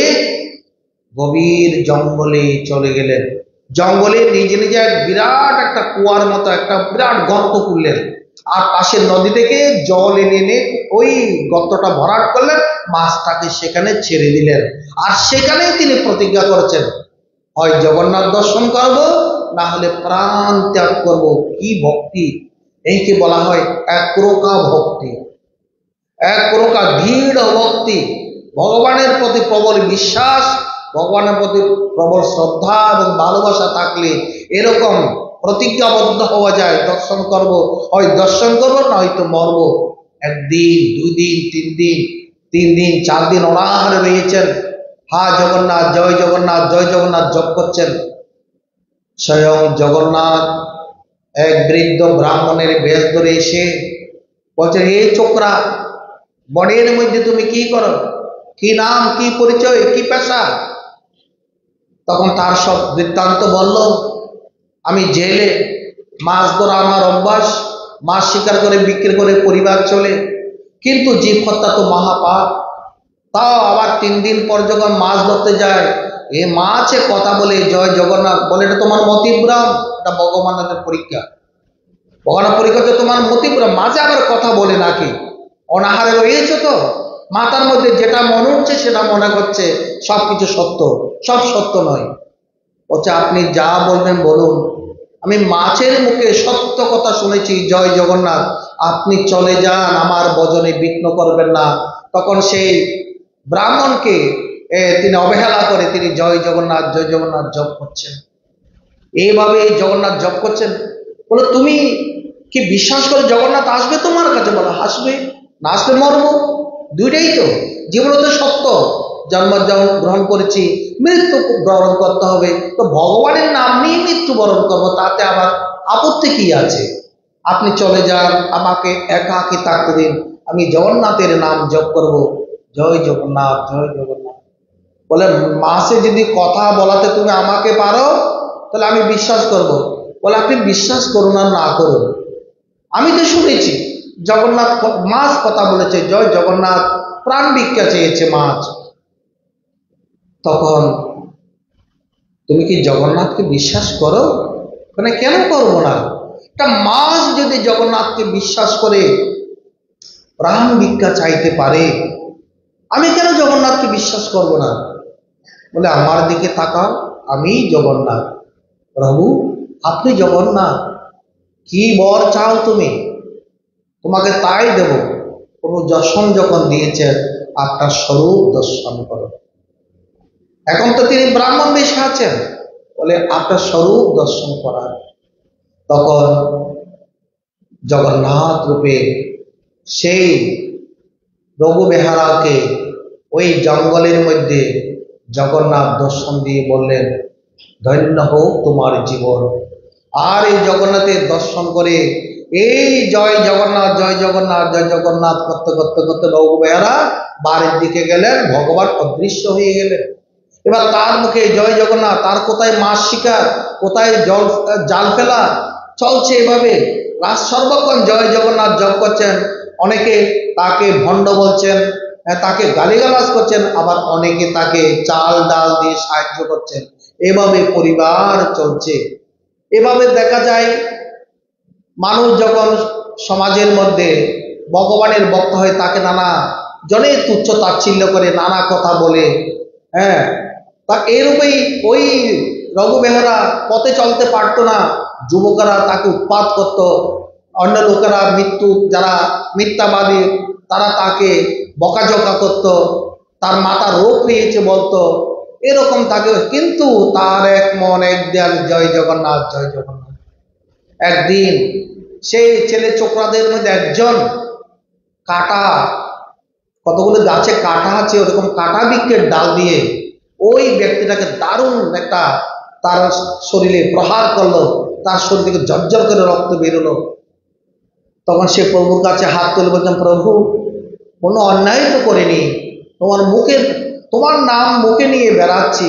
গভীর জঙ্গলে চলে গেলেন। জঙ্গলে নিজে নিজে এক বিরাট একটা কুয়ার মতো একটা বিরাট গর্ত করলেন, আর পাশের নদী থেকে জল এনে এনে ওই গর্তটা ভরাট করলেন, মাছটাকে সেখানে ছেড়ে দিলেন। আর সেখানেই তিনি প্রতিজ্ঞা করেছেন, হয় জগন্নাথ দর্শন করব, না হলে প্রাণ ত্যাগ করব। কি ভক্তি! এইকে বলা হয় একরোকা ভক্তি, একরোকা দৃঢ় ভক্তি। ভগবানের প্রতি প্রবল বিশ্বাস, ভগবানের প্রতি প্রবল শ্রদ্ধা এবং ভালোবাসা থাকলে এরকম প্রতিজ্ঞাবদ্ধ হওয়া যায়, দর্শন করব, হয় দর্শন করবো, না হয়তো মরব। একদিন, 2 দিন, 3 দিন, 3 দিন, 4 দিন অনাহারে রয়েছেন, হা জগন্নাথ, জয় জগন্নাথ, জয় জগন্নাথ জপ করছেন। স্বয়ং জগন্নাথ এক বৃদ্ধ ব্রাহ্মণের বেশ ধরে এসে বলছেন, এই ছোকরা, বনের মধ্যে তুমি কি করো, কি নাম, কি পরিচয়, কি পেশা? তখন তার সব বৃত্তান্ত বলল, আমি জেলে, মাছ ধরা আমার অভ্যাস, মাছ শিকার করে বিক্রি করে পরিবার চলে, কিন্তু জীব হত্যা তো মহাপাপ। তাও আবার 3 দিন পর যখন মাছ ধরতে যায়, এ মাছে কথা বলে জয় জগন্নাথ বলে, এটা তোমার মতিভ্রম, এটা ভগবানের পরীক্ষা। ভগবানের পরীক্ষা হচ্ছে তোমার মতিভ্রম। মাঝে আবার কথা বলে নাকি? অনাহারে রয়েছে তো, মাথার মধ্যে যেটা মনে হচ্ছে সেটা মনে করছে সবকিছু সত্য, সব সত্য নয়। বলছে, আপনি যা বলবেন বলুন, আমি মাছের মুখে সত্য কথা শুনেছি, জয় জগন্নাথ, আপনি চলে যান, আমার ভজনে বিঘ্ন করবেন না। তখন সেই ব্রাহ্মণকে তিনি অবহেলা করে তিনি জয় জগন্নাথ, জয় জগন্নাথ জপ করছেন। এইভাবে জগন্নাথ জপ করছেন। বলে, তুমি কি বিশ্বাস করে জগন্নাথ আসবে তোমার কাছে? বলো, আসবে, না আসলে মরব, দুইটাই তো। জীবন তো সত্য, জন্ম গ্রহণ করেছি, মৃত্যু গ্রহণ করতে হবে, তো ভগবানের নাম নিয়ে মৃত্যু বরণ করবো, তাতে আবার আপত্তি কি আছে? আপনি চলে যান, আমাকে একাকী থাকতে দিন, আমি জগন্নাথের নাম জপ করব, জয় জগন্নাথ, জয় জগন্নাথ। বলে, মাসে যদি কথা বলাতে তুমি আমাকে পারো, তাহলে আমি বিশ্বাস করব। বলে, আপনি বিশ্বাস করুন আর না করুন, আমি তো শুনেছি জগন্নাথ মাছ কথা বলেছে, জয় জগন্নাথ, প্রাণ ভিক্ষা চেয়েছে মাছ। তখন তুমি কি জগন্নাথকে বিশ্বাস করো? মানে কেন করবো না? একটা মাছ যদি জগন্নাথকে বিশ্বাস করে প্রাণ ভিক্ষা চাইতে পারে, আমি কেন জগন্নাথকে বিশ্বাস করব না? বলে, আমার দিকে তাকাও, আমি জগন্নাথ। প্রভু, আপনি জগন্নাথ, কি বর চাও তুমি, তোমাকে তাই দেব। প্রভু দর্শন যখন দিয়েছেন, আপনার স্বরূপ দর্শন করো। এখন তো তিনি ব্রাহ্মণ বেশে আছেন, বলে আপনার স্বরূপ দর্শন করার। তখন জগন্নাথ রূপে সেই রঘুবেহারাকে ওই জঙ্গলের মধ্যে জগন্নাথ দর্শন দিয়ে বললেন, ধন্য হোক তোমার জীবন। আর এই জগন্নাথের দর্শন করে এই জয় জগন্নাথ, জয় জগন্নাথ, জয় জগন্নাথ করতে করতে করতে রঘুবেহারা বাড়ির দিকে গেলেন, ভগবান অদৃশ্য হয়ে গেলেন। এবার তার মুখে জয় জগন্নাথ, তার কোথায় মাছ শিকার, কোথায় জাল ফেলা চলছে, এভাবে রাত সর্বক্ষণ জয় জগন্নাথ জপ করছেন। অনেকে তাকে ভণ্ড বলছেন, তাকে গালিগালাজ করছেন, আবার অনেকে তাকে চাল ডাল দিয়ে সাহায্য করছেন। এভাবে পরিবার চলছে। এভাবে দেখা যায় মানুষ যখন সমাজের মধ্যে ভগবানের ভক্ত হয়, তাকে নানা জনে তুচ্ছ তাচ্ছিল্য করে, নানা কথা বলে, হ্যাঁ, তা এরূপেই ওই রঘুবেহারা পথে চলতে পারতো না, যুবকেরা তাকে উৎপাত করত, অন্য লোকেরা যারা মিথ্যাবাদী তারা তাকে বকাঝকা করত, তার মাথা রোগ হয়েছে বলতো, এরকম তাকে। কিন্তু তার এক মন এক দেয়াল, জয় জগন্নাথ, জয় জগন্নাথ। একদিন সেই ছেলে ছোকরাদের মধ্যে একজন কাটা কতগুলো গাছে কাটা আছে, ওরকম কাটা বৃক্ষের ডাল দিয়ে ওই ব্যক্তিটাকে দারুণ একটা তার শরীরে প্রহার করলো, তার শরীর থেকে ঝরঝর করে রক্ত বেরোলো। তখন সে প্রভুর কাছে হাত তুলে বলছেন, প্রভু কোনো অন্যায় তো করিনি, তোমার নাম মুখে নিয়ে বেড়াচ্ছি,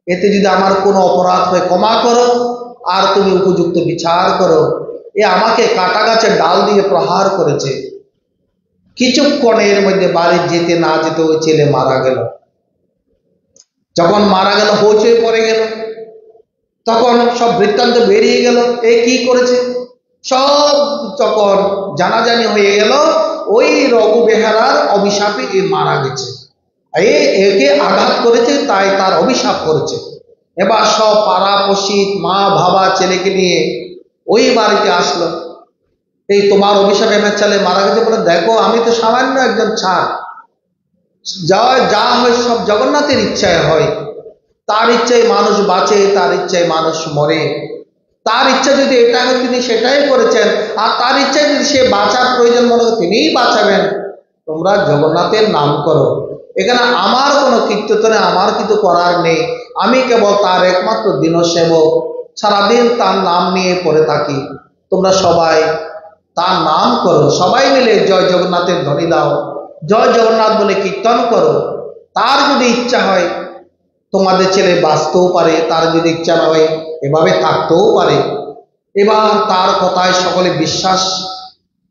এতে যদি আমার কোনো অপরাধ হয় ক্ষমা করো, আর তুমি উপযুক্ত বিচার করো। এ আমাকে কাটা গাছের ডাল দিয়ে প্রহার করেছে। কিছুক্ষণের মধ্যে বাড়ি যেতে না যেতে ওই ছেলে মারা গেল। যখন মারা গেল হইচই পড়ে গেল, তখন সব বৃত্তান্ত বেরিয়ে গেল, এ কি করেছে সব যখন জানাজানি হয়ে গেল, ওই রঘু বেহারার অভিশাপে এ মারা গেছে, একে আঘাত করেছে, তাই তার অভিশাপ করেছে। এবার সব পাড়া পশিত মা বাবা ছেলেকে নিয়ে ওই বাড়িতে আসলো, এই তোমার অভিশাপে আমার ছেলে মারা গেছে। বলে দেখো আমি তো সামান্য একজন ছাড়, যা হয় সব জগন্নাথের ইচ্ছায় হয়, তার ইচ্ছায় মানুষ বাঁচে, তার ইচ্ছায় মানুষ মরে, তার ইচ্ছা যদি এটা হয় তিনি সেটাই করেছেন, আর তার ইচ্ছায় যদি সে বাঁচার প্রয়োজন মনে হয় তিনিই বাঁচাবেন। তোমরা জগন্নাথের নাম করো, এখানে আমার কোনো কীর্তনে আমার কিছু করার নেই, আমি কেবল তার একমাত্র দিনসেবক, সারাদিন তার নাম নিয়ে পড়ে থাকি। তোমরা সবাই তার নাম করো, সবাই মিলে জয় জগন্নাথের ধ্বনি দাও, জয় জগন্নাথ বলে কীর্তন করো। তার যদি ইচ্ছা হয় তোমাদের ছেলে বাঁচতেও পারে, তার যদি ইচ্ছা না হয় এভাবে থাকতেও পারে। এবার তার কথায় সকলে বিশ্বাস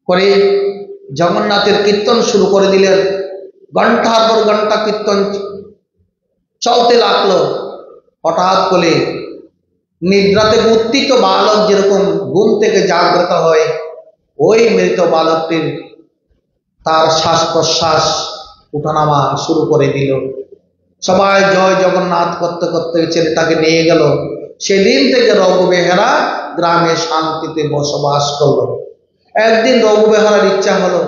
করে জগন্নাথের কীর্তন শুরু করে দিলেন। ঘন্টার পর ঘন্টা কীর্তন চলতে লাগলো। হঠাৎ করে নিদ্রাতে উত্থিত বালক যেরকম ঘুম থেকে জাগ্রত হয়, ওই মৃত বালকটির তার শ্বাস প্রশ্বাস উঠানামা শুরু করে দিল। সবাই জয় জগন্নাথ করতে করতে ছেলেটাকে নিয়ে গেল। সেদিন থেকে রঘু বেহারা গ্রামে শান্তিতে বসবাস করলো। একদিন রঘু বেহারার ইচ্ছা হলো,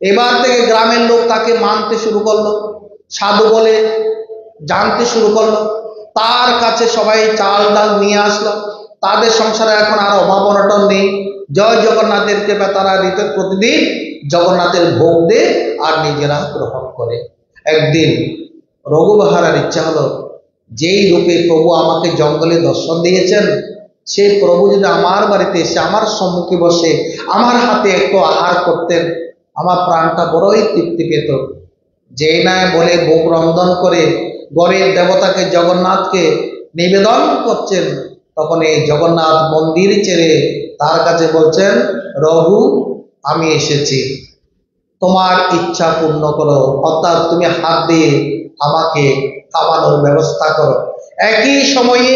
এবার থেকে গ্রামের লোক তাকে মানতে শুরু করলো, সাধু বলে জানতে শুরু করলো। তার কাছে সবাই চাল ডাল নিয়ে আসলো, তাদের সংসারে এখন আর অভাব অনটন নেই। জয় জগন্নাথের কৃপা তারা ঋতের প্রতিদিন জগন্নাথের ভোগ দেয় আর নিজেরা গ্রহণ করে। একদিন রঘু বেহারার ইচ্ছা হলো, যেই রূপে প্রভু আমাকে জঙ্গলে দর্শন দিয়েছেন, সেই প্রভু যদি আমার বাড়িতে এসে আমার সম্মুখে বসে আমার হাতে একটু আহার করতেন, আমার প্রাণটা বড়ই তৃপ্তি পেত। যেই না বলে ভোগ রন্ধন করে গড়ের দেবতাকে জগন্নাথকে নিবেদন করছেন, তখন এই জগন্নাথ মন্দির ছেড়ে তার কাছে বলছেন, রঘু আমি এসেছি, তোমার ইচ্ছা পূর্ণ করো, অর্থাৎ তুমি হাত দিয়ে আমাকে খাওয়ানোর ব্যবস্থা করো। একই সময়ে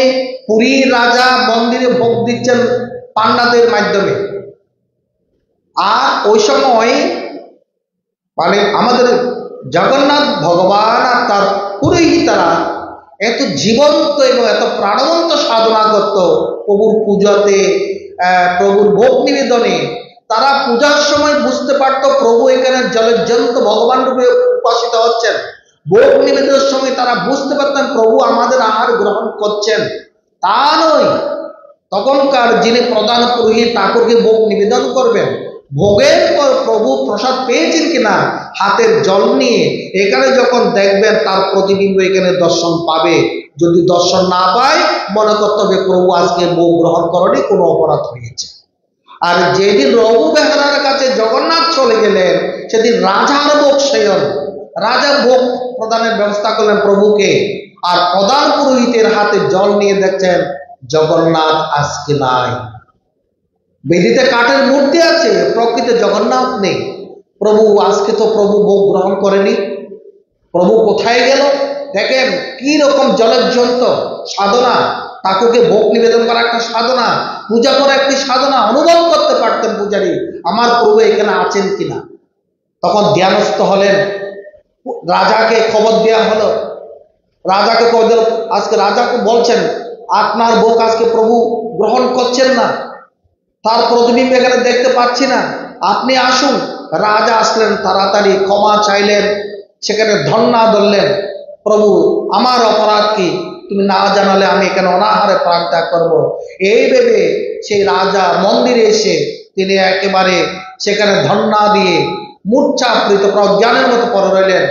পুরীর রাজা মন্দিরে ভোগ দিচ্ছেন পান্ডাদের মাধ্যমে। আর ওই সময় মানে আমাদের জগন্নাথ ভগবান আর তার পুরোহিতরা এত জীবন্ত এবং এত প্রাণবন্ত সাধনা করত প্রভুর পূজাতে, প্রভুর ভোগ নিবেদনে। তারা পূজার সময় বুঝতে পারত প্রভু এখানে জলজ্জন্ত ভগবান রূপে উপাসিত হচ্ছেন। ভোগ নিবেদনের সময় তারা বুঝতে পারতেন প্রভু আমাদের আহার গ্রহণ করছেন। তা নয়, তখনকার যিনি প্রধান পুরোহিত ঠাকুরকে ভোগ নিবেদন করবেন, ভোগের পর প্রভু প্রসাদ পেয়েছেন কিনা হাতের জল নিয়ে এখানে যখন দেখবেন তার প্রতিবিম্ব এখানে দর্শন পাবে। যদি দর্শন না পায় মনে করতে হবে প্রভু আজকে ভোগ গ্রহণ করেনি, কোনো অপরাধ হয়েছে। আর যেদিন রঘু বেহারার কাছে জগন্নাথ চলে গেলেন, সেদিন রাজার ভোগ সেয়ন, রাজা ভোগ প্রদানের ব্যবস্থা করলেন প্রভুকে। আর প্রধান পুরোহিতের হাতে জল নিয়ে দেখছেন জগন্নাথ আজকে নাই। বেদিতে কাঠের মূর্তি আছে, প্রকৃত জগন্নাথ নেই। প্রভু আজকে তো প্রভু ভোগ গ্রহণ করেনি, প্রভু কোথায় গেল? দেখেন কি রকম জলজ্জন্ত সাধনা, ঠাকুরকে ভোগ নিবেদন করা একটা সাধনা, পূজা করা একটি সাধনা। অনুভব করতে পারতেন পূজারী আমার প্রভু এখানে আছেন কিনা। তখন ধ্যানস্থ হলেন, রাজাকে খবর দেওয়া হলো। রাজাকে খবর দিল, আজকে রাজাকে বলছেন আপনার ভোগ আজকে প্রভু গ্রহণ করছেন না, তার প্রতিবিম্ব এখানে দেখতে পাচ্ছি না, আপনি আসুন। রাজা আসলেন, তাড়াতাড়ি ক্ষমা চাইলেন, সেখানে ধন্যা ধরলেন, প্রভু আমার অপরাধ কি, তুমি না জানালে আমি এখানে অনাহারে প্রাণ ত্যাগ করবো। এই ভেবে সেই রাজা মন্দিরে এসে তিনি একেবারে সেখানে ধন্যা দিয়ে মূর্ছাবৃত প্রজ্ঞানের মতো পড়ে রইলেন।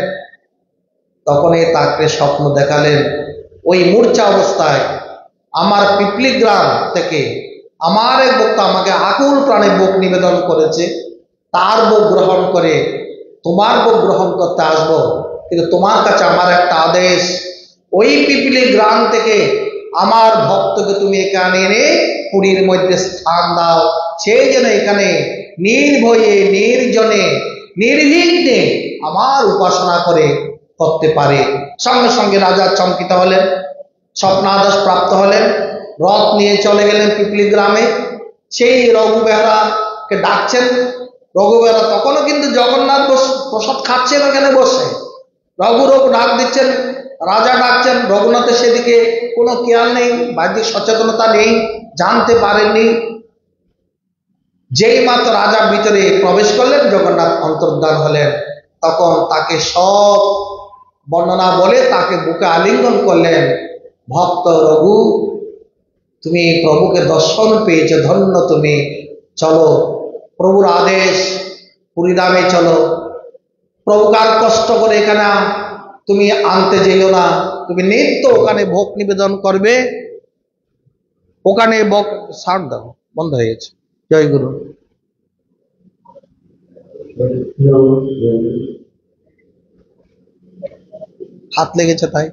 তখনই তাকে স্বপ্ন দেখালেন, ওই মূর্ছা অবস্থায় আমার পিপলি গ্রাম থেকে আমার এক ভক্ত আমাকে আকুল প্রাণে ভোগ নিবেদন করেছে, তার ভোগ গ্রহণ করে তোমার ভোগ গ্রহণ করতে আসবো, কিন্তু তোমার কাছে আমার একটা আদেশ, ওই পিপলি গ্রাম থেকে আমার ভক্তকে তুমি এখানে এনে পুরীর মধ্যে স্থান দাও, সেই যেন এখানে নির্ভয়ে নির্জনে নির্বিঘ্নে আমার উপাসনা করতে পারে। সঙ্গে সঙ্গে রাজা চমকিত হলেন, স্বপ্নাদেশ প্রাপ্ত হলেন, রথ নিয়ে চলে গেলেন পিপলি গ্রামে। সেই রঘুবেহরাকে ডাকছেন। রঘুবেহরা তখনও কিন্তু জগন্নাথ প্রসাদ খাচ্ছেন ওখানে বসে। রঘু ডাক দিচ্ছেন, রাজা ডাকছেন, রঘুনাথের সেদিকে কোনো খেয়াল নেই, বাহ্যিক সচেতনতা নেই, জানতে পারেননি। যেই মাত্র রাজা ভিতরে প্রবেশ করলেন, জগন্নাথ অন্তর্ধান হলেন, তখন তাকে সব বর্ণনা বলে তাকে বুকে আলিঙ্গন করলেন। ভক্ত রঘু, তুমি প্রভুকে দর্শন পেয়েছো, ধন্য তুমি, চলো, প্রভুর আদেশ, পুরীধামে চলো। প্রভুকে আর কষ্ট করে এখানে তুমি আনতে যেও না, তুমি নিত্য ওখানে ভোগ নিবেদন করবে। ওখানে ভোগ ছাড় দাও, বন্ধ হয়ে গেছে। জয় গুরু। হাত লেগেছে তাই।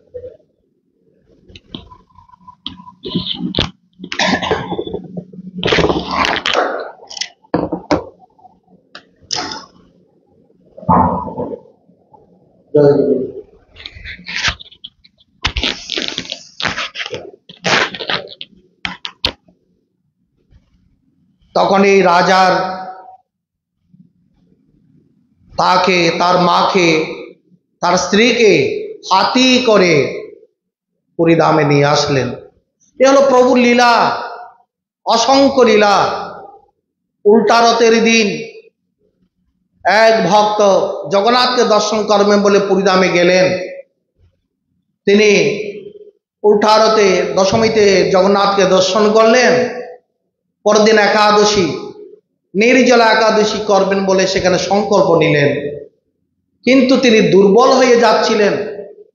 তখন এই রাজার তাকে, তার মাকে, তার স্ত্রীকে হাতি করে পুরীধামে নিয়ে আসলেন। এ হলো প্রভুর লীলা, অসংখ্য লীলা। উল্টা রথের দিন এক ভক্ত জগন্নাথকে দর্শন করবেন বলে পুরীধামে গেলেন। তিনি উল্টা রথে দশমীতে জগন্নাথকে দর্শন করলেন। পরদিন একাদশী, নির্জলা একাদশী করবেন বলে সেখানে সংকল্প নিলেন, কিন্তু তিনি দুর্বল হয়ে যাচ্ছিলেন।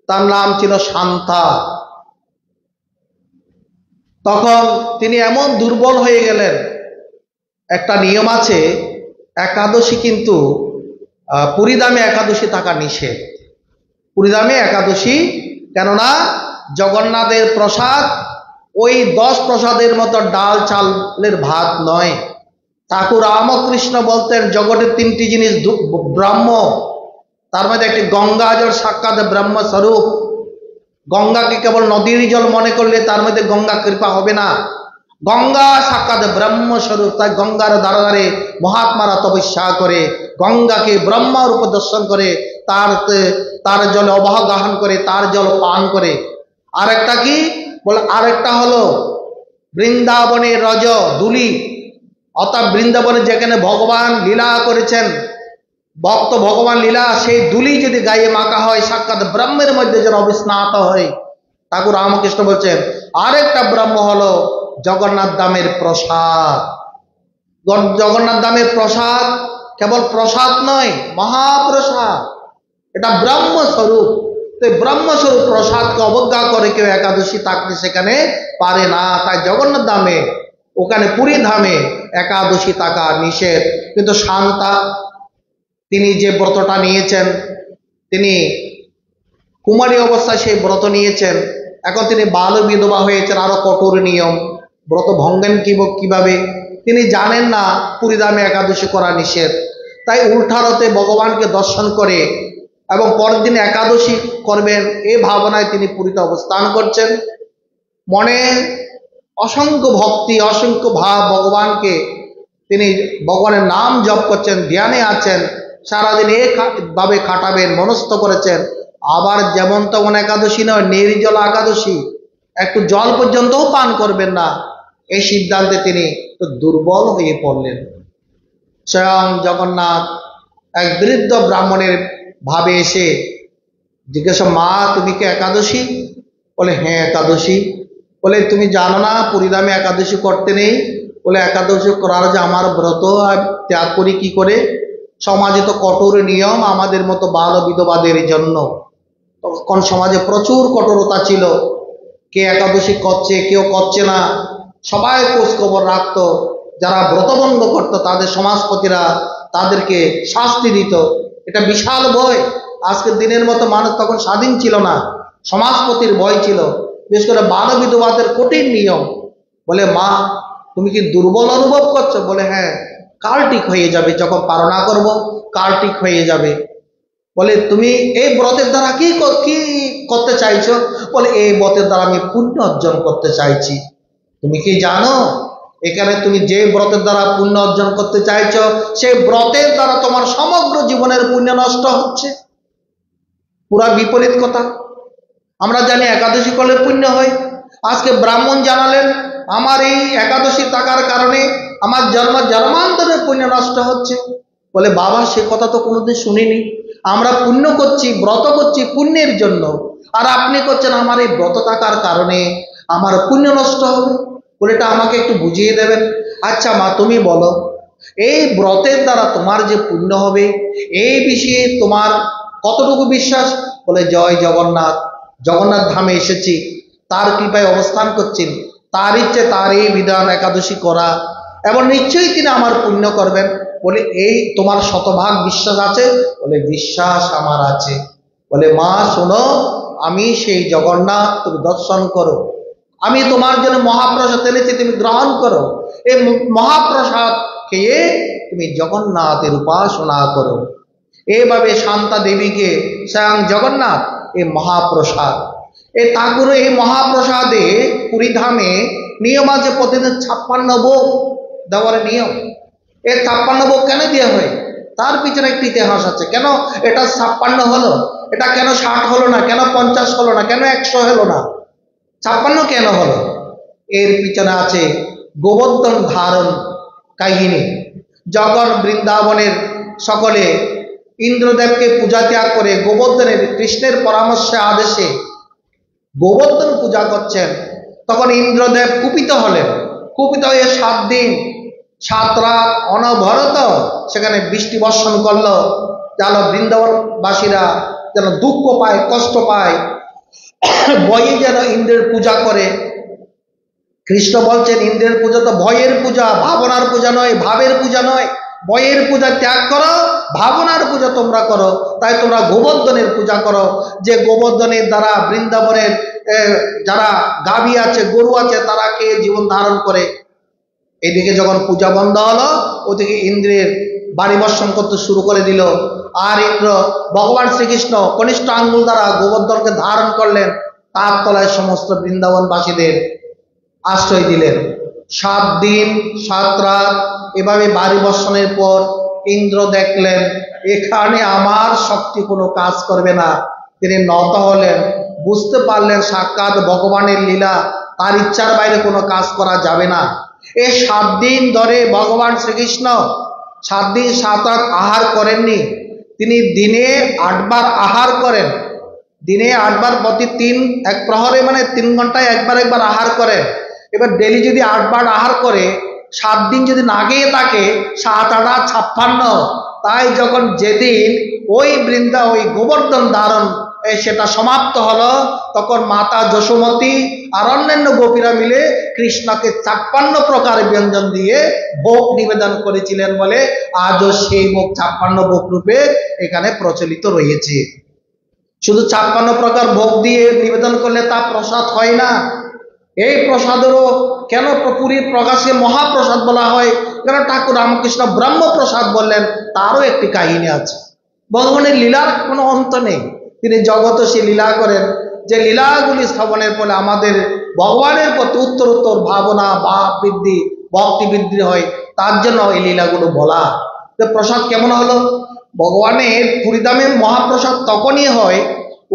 তার নাম ছিল শান্তা। তখন তিনি এমন দুর্বল হয়ে গেলেন। একটা নিয়ম আছে, একাদশী কিন্তু পুরীধামে একাদশী থাকা নিষেধ। পুরীধামে একাদশী, কেননা জগন্নাথের প্রসাদ ওই 10 প্রসাদের মতো ডাল চালের ভাত নয়। ঠাকুর রামকৃষ্ণ বলতেন, জগতের 3টি জিনিস ব্রহ্ম, তার মধ্যে একটি গঙ্গা জল সাক্ষাৎ ব্রহ্মস্বরূপ। গঙ্গাকে কেবল নদীর জল মনে করলে তার মধ্যে গঙ্গা কৃপা হবে না। গঙ্গা সাক্ষাৎ ব্রহ্মস্বরূপ। তাই গঙ্গার ধারে ধারে মহাত্মারা তপস্যা করে, গঙ্গাকে ব্রহ্মরূপে দর্শন করে, তার জলে অবগাহন করে, তার জল পান করে। আরেকটা কি বলে, আরেকটা হলো বৃন্দাবনের রজ দুলি, অর্থাৎ বৃন্দাবনে যেখানে ভগবান লীলা করেছেন, ভক্ত ভগবান লীলা, সেই দুলি যদি গায়ে মাখা হয়, সাক্ষাৎ ব্রহ্মের মধ্যে যেন অবিস্নাত হয়। ঠাকুর রামকৃষ্ণ বলছেন আরেকটা ব্রহ্ম হলো জগন্নাথ ধামের প্রসাদ। জগন্নাথ ধামের প্রসাদ কেবল প্রসাদ নয়, মহাপ্রসাদ, এটা ব্রহ্মস্বরূপ। তো ব্রহ্মস্বরূপ প্রসাদকে অবজ্ঞা করে কেউ একাদশী থাকতে সেখানে পারে না। তাই জগন্নাথ ধামে, ওখানে পুরী ধামে একাদশী থাকা নিষেধ। কিন্তু শান্তা, তিনি যে ব্রতটা নিয়েছেন, তিনি কুমারী অবস্থায় সেই ব্রত নিয়েছেন। এখন তিনি বাল বিধবা হয়েছেন, আরো কঠোর নিয়ম, ব্রত ভঙ্গেন কিভাবে তিনি জানেন না, পুরীধামে একাদশী করা নিষেধ। তাই উল্টারতে ভগবানকে দর্শন করে এবং পরের দিন একাদশী করবেন এই ভাবনায় তিনি পুরীতে অবস্থান করছেন। মনে অসংখ্য ভক্তি, অসংখ্য ভাব, ভগবানকে তিনি ভগবানের নাম জপ করছেন, ধ্যানে আছেন, সারাদিন এইভাবে কাটাবেন মনস্থ করেছেন। আবার যেমন তেমন একাদশী নয়, নির্জলা একাদশী, একটু জল পর্যন্তও পান করবেন না, এই সিদ্ধান্তে তিনি দুর্বল হয়ে পড়লেন। স্বয়ং জগন্নাথ এক বৃদ্ধ ব্রাহ্মণের ভাবে এসে জিজ্ঞাসা, মা তুমি কি একাদশী? বলে হ্যাঁ একাদশী। বলে তুমি জানো না পুরীধামে একাদশী করতে নেই? বলে একাদশী করার যে আমার ব্রত ত্যাগ করি কি করে? সমাজে তো কঠোর নিয়ম আমাদের মতো বাল বিধবাদের জন্য। তখন সমাজে প্রচুর কঠোরতা ছিল, কে একাদশী করছে কেউ করছে না, সবাই খোঁজ খবর রাখতো। যারা ব্রতভঙ্গ করতো তাদের সমাজপতিরা তাদেরকে শাস্তি দিত। এটা বিশাল ভয়। আজকের দিনের মতো মানুষ তখন স্বাধীন ছিল না, সমাজপতির ভয় ছিল। বিশেষ করে বাল বিধবাদের কঠিন নিয়ম। বলে, মা তুমি কি দুর্বল অনুভব করছো? বলে, হ্যাঁ। কাল ঠিক হয়ে যাবে, যখন পারনা করব কাল ঠিক হয়ে যাবে। বলে, তুমি এই ব্রতের দ্বারা কি করতে চাইছো? বলে, এই ব্রতের দ্বারা আমি পুণ্য অর্জন করতে চাইছি। তুমি কি জানো এখানে তুমি যে ব্রতের দ্বারা পুণ্য অর্জন করতে চাইছো, সেই ব্রতের দ্বারা তোমার সমগ্র জীবনের পুণ্য নষ্ট হচ্ছে। পুরা বিপরীত কথা। আমরা জানি একাদশী করলে পুণ্য হয়। আজকে ব্রাহ্মণ জানালেন আমার এই একাদশী থাকার কারণে আমার জন্মান্তরের পুণ্য নষ্ট হচ্ছে। বলে, বাবা সে কথা তো কোনোদিন শুনিনি। আমরা পুণ্য করছি, ব্রত করছি পুণ্যের জন্য, আর আপনি করছেন আমার এই ব্রত থাকার কারণে আমার পুণ্য নষ্ট হবে। বলে, এটা আমাকে একটু বুঝিয়ে দেবেন। আচ্ছা মা তুমি বলো, এই ব্রতের দ্বারা তোমার যে পুণ্য হবে এই বিষয়ে তোমার কতটুকু বিশ্বাস? বলে, জয় জগন্নাথ, জগন্নাথ ধামে এসেছি, তার কৃপায় অবস্থান করছেন, তার ইচ্ছে তার এই বিধান একাদশী করা, এবং নিশ্চয়ই তিনি আমার পুণ্য করবেন। বলে, এই তোমার শতভাগ বিশ্বাস আছে? বলে, বিশ্বাস আমার আছে। বলে, মা শোনো, আমি সেই জগন্নাথ, তুমি দর্শন করো। আমি তোমার জন্য মহাপ্রসাদ এনেছি, তুমি গ্রহণ করো। এই মহাপ্রসাদ খেয়ে তুমি জগন্নাথের উপাসনা করো। এইভাবে শান্তা দেবীকে স্বয়ং জগন্নাথ এই মহাপ্রসাদ, এই ঠাকুর এই মহাপ্রসাদে পুরীধামে নিয়ম আছে প্রতিদিন 56 ভোগ দেওয়ার নিয়ম। এই 56 ভোগ কেন দেওয়া হয়? তার পিছনে একটি ইতিহাস আছে। কেন এটা 56 হলো? এটা কেন 60 হলো না? কেন 50 হলো না? কেন 100 হলো না? 56 কেন হলো? এর পিছনে আছে গোবর্ধন ধারণ কাহিনী। যখন বৃন্দাবনের সকলে ইন্দ্রদেবকে পূজা ত্যাগ করে গোবর্ধনের কৃষ্ণের পরামর্শে আদেশে গোবর্ধন পূজা করছেন, তখন ইন্দ্রদেব কুপিত হলেন। কুপিত হয়ে 7 দিন 7 রাত অনবরত সেখানে বৃষ্টি বর্ষণ করলো, যেন বৃন্দাবনবাসীরা যেন দুঃখ পায়, কষ্ট পায়, ভয়ে যেন ইন্দ্রের পূজা করে। কৃষ্ণ বলছেন, ইন্দ্রের পূজা তো ভয়ের পূজা, ভাবনার পূজা নয়, ভাবের পূজা নয়। ভয়ের পূজা ত্যাগ করো, ভাবনার পূজা তোমরা করো। তাই তোমরা গোবর্ধনের পূজা করো, যে গোবর্ধনের দ্বারা বৃন্দাবনের যারা গাভী আছে, গরু আছে, তারা খেয়ে জীবন ধারণ করে। এদিকে যখন পূজা বন্ধ হলো, ওদিকে ইন্দ্রের বাড়ি বর্ষণ করতে শুরু করে দিল। আর ইন্দ্র ভগবান শ্রীকৃষ্ণ কনিষ্ঠ আঙ্গুল দ্বারা গোবর্ধনকে ধারণ করলেন, তার তলায় সমস্ত বৃন্দাবনবাসীদের আশ্রয় দিলেন। 7 দিন 7 রাত এভাবে বাড়ি বর্ষণের পর ইন্দ্র দেখলেন এখানে আমার শক্তি কোনো কাজ করবে না। তিনি নত হলেন, বুঝতে পারলেন সাক্ষাৎ ভগবানের লীলা, তার ইচ্ছার বাইরে কোনো কাজ করা যাবে না। এই 7 দিন ধরে ভগবান শ্রীকৃষ্ণ 7 দিন 7 রাত আহার করেননি। তিনি দিনে 8 বার আহার করেন। দিনে 8 বার, প্রতি 1 প্রহরে মানে 3 ঘন্টায় একবার আহার করেন। এবার ডেলি যদি 8 বার আহার করে, 7 দিন যদি না খেয়ে থাকে, 7 8 56। তাই যখন যেদিন ওই গোবর্ধন ধারণ সেটা সমাপ্ত হলো, তখন মাতা যশোমতী আর অন্যান্য গোপীরা মিলে কৃষ্ণকে 56 প্রকার ব্যঞ্জন দিয়ে ভোগ নিবেদন করেছিলেন বলে আজও সেই ভোগ 56 ভোগ রূপে এখানে প্রচলিত রয়েছে। শুধু 56 প্রকার ভোগ দিয়ে নিবেদন করলে তা প্রসাদ হয় না। এই প্রসাদেরও কেন পুরীর প্রকাশে মহাপ্রসাদ বলা হয়? কেন ঠাকুর রামকৃষ্ণ ব্রহ্মপ্রসাদ বললেন? তারও একটি কাহিনী আছে। ভগবানের লীলার কোনো অন্ত নেই। তিনি জগতে সে লীলা করেন, যে লীলাগুলি শ্রবণের ফলে আমাদের ভগবানের প্রতি উত্তরোত্তর ভাবনা, ভাব বৃদ্ধি, ভক্তি বৃদ্ধি হয়। তার জন্য এই লীলাগুলো বলা। তো প্রসাদ কেমন হলো? ভগবানের পুরীধামে মহাপ্রসাদ তখনই হয়,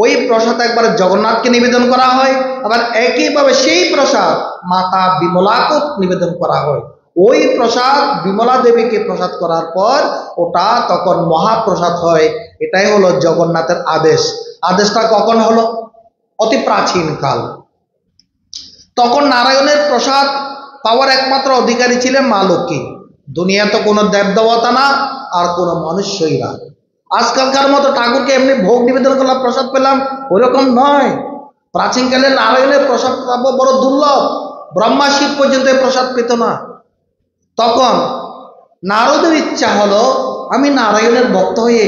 ওই প্রসাদ একবার জগন্নাথকে নিবেদন করা হয়, আবার একইভাবে সেই প্রসাদ মাতা বিমলাকে নিবেদন করা হয়। ওই প্রসাদ বিমলা দেবীকে প্রসাদ করার পর ওটা তখন মহাপ্রসাদ হয়। এটাই হলো জগন্নাথের আদেশ। আদেশটা কখন হলো? অতি প্রাচীন কাল। তখন নারায়ণের প্রসাদ পাওয়ার একমাত্র অধিকারী ছিলেন মা লক্ষ্মী। দুনিয়া তো কোনো দেবদেবতা না, আর কোনো মানুষই না। আজকালকার মতো ঠাকুরকে এমনি ভোগ নিবেদন করলাম, প্রসাদ পেলাম, ওইরকম নয়। প্রাচীনকালে নারায়ণের প্রসাদ বড় দুর্লভ, ব্রহ্মা শিব পর্যন্ত এই প্রসাদ পেত না। তখন নারদের ইচ্ছা হলো, আমি নারায়ণের ভক্ত হয়ে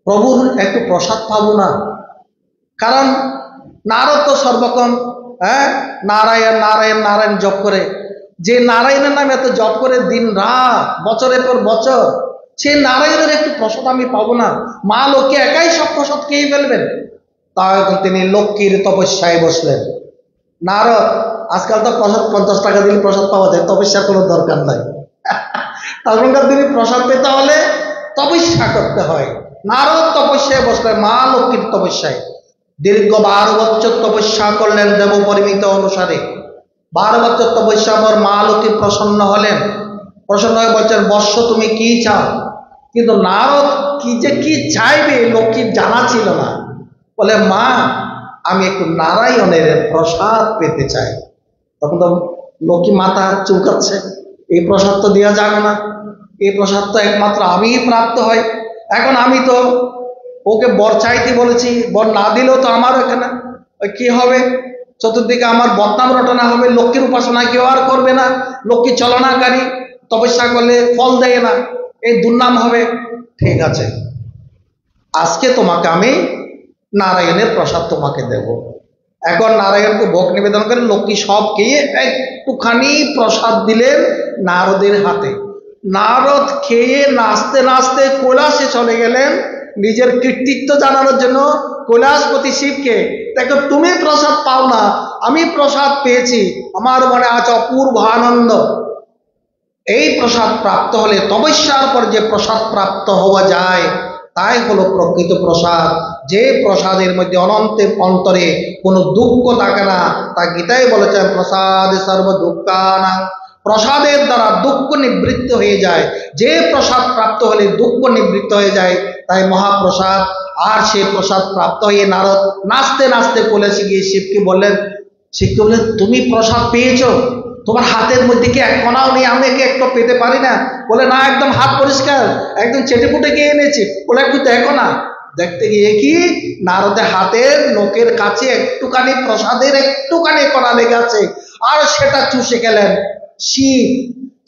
প্রভুর একটু প্রসাদ পাবো না। কারণ নারদ তো সর্বক্ষণ নারায়ণ নারায়ণ নারায়ণ জপ করে, যে নারায়ণের নামে এত জপ করে দিন রাত বছরের পর বছর, সেই নারায়ণের একটু প্রসাদ আমি পাবো না, মা লক্ষ্মী একাই সব প্রসাদ খেয়ে ফেলবেন। তখন তিনি লক্ষ্মীর তপস্যায় বসলেন। নারদ, আজকাল তো প্রসাদ 50 টাকা দিলে প্রসাদ পাওয়া যায়, তপস্যার কোনো দরকার নাই। তখনকার দিনে প্রসাদ পেতে হলে তপস্যা করতে হয়। নারদ তপস্যায় বসলেন, মা লক্ষ্মীর তপস্যায়। দীর্ঘ 12 বছর তপস্যা করলেন দেব পরিমিত অনুসারে। 12 বছর তপস্যা পর মা লক্ষ্মী প্রসন্ন হলেন। প্রসন্ন হয়ে বলছেন, বৎস তুমি কি চাও? কিন্তু নারদ কি চাইবে লক্ষ্মীর জানা ছিল না। বলে, মা আমি একটু নারায়ণের প্রসাদ পেতে চাই। তখন তো লক্ষ্মী মাথা চুলকাচ্ছে, এই প্রসাদ তো দেওয়া যাবে না, এই প্রসাদ তো একমাত্র আমিই প্রাপ্ত হয়। এখন আমি তো ওকে বর চাইতে বলেছি, বর না দিলেও তো আমার এখানে কি হবে, চতুর্দিকে আমার বদনাম রটনা হবে, লক্ষ্মীর উপাসনা কেউ আর করবে না, লক্ষ্মী চলনাকারী, তপস্যা করলে ফল দেয় না, এই দুর্নাম হবে। ঠিক আছে, আজকে তোমাকে আমি নারায়ণের প্রসাদ তোমাকে দেব। এখন নারায়ণকে ভোগ নিবেদন করে লক্ষ্মী সব খেয়ে একটুখানি প্রসাদ দিলেন নারদের হাতে। নারদ খেয়ে নাচতে নাচতে কৈলাসে চলে গেলেন নিজের কৃতিত্ব জানানোর জন্য। কৈলাসপতি শিবকে, দেখো তুমি প্রসাদ পাও না, আমি প্রসাদ পেয়েছি, আমার মনে আছে অপূর্ব আনন্দ। এই প্রসাদ প্রাপ্ত হলে তপস্যার পর যে প্রসাদ প্রাপ্ত হওয়া যায় তাই হলো প্রকৃত প্রসাদ। যে প্রসাদের মধ্যে অনন্তের অন্তরে কোনো দুঃখ থাকে না, তা গীতায় বলেছেন প্রসাদে সর্ব দুঃখানাং। প্রসাদের দ্বারা দুঃখ নিবৃত্ত হয়ে যায়। যে প্রসাদ প্রাপ্ত হলে দুঃখ নিবৃত্ত হয়ে যায়, তাই মহাপ্রসাদ। আর সেই প্রসাদ প্রাপ্ত হয়ে নারদ নাচতে নাচতে কৈলাসে গিয়ে শিবকে বললেন, তুমি প্রসাদ পেয়েছো, তোমার হাতের মধ্যে কি এক কণাও নেই, আমি কি একটু পেতে পারি না? বলে, না, একদম হাত পরিষ্কার, একদম চেটেপুটে গিয়ে এনেছি। বলে, একটু দেখো না। দেখতে গিয়ে কি নারদের হাতের নখের কাছে একটুখানি প্রসাদের একটুখানি কণা লেগে আছে, আর সেটা চুষে গেলেন শিব।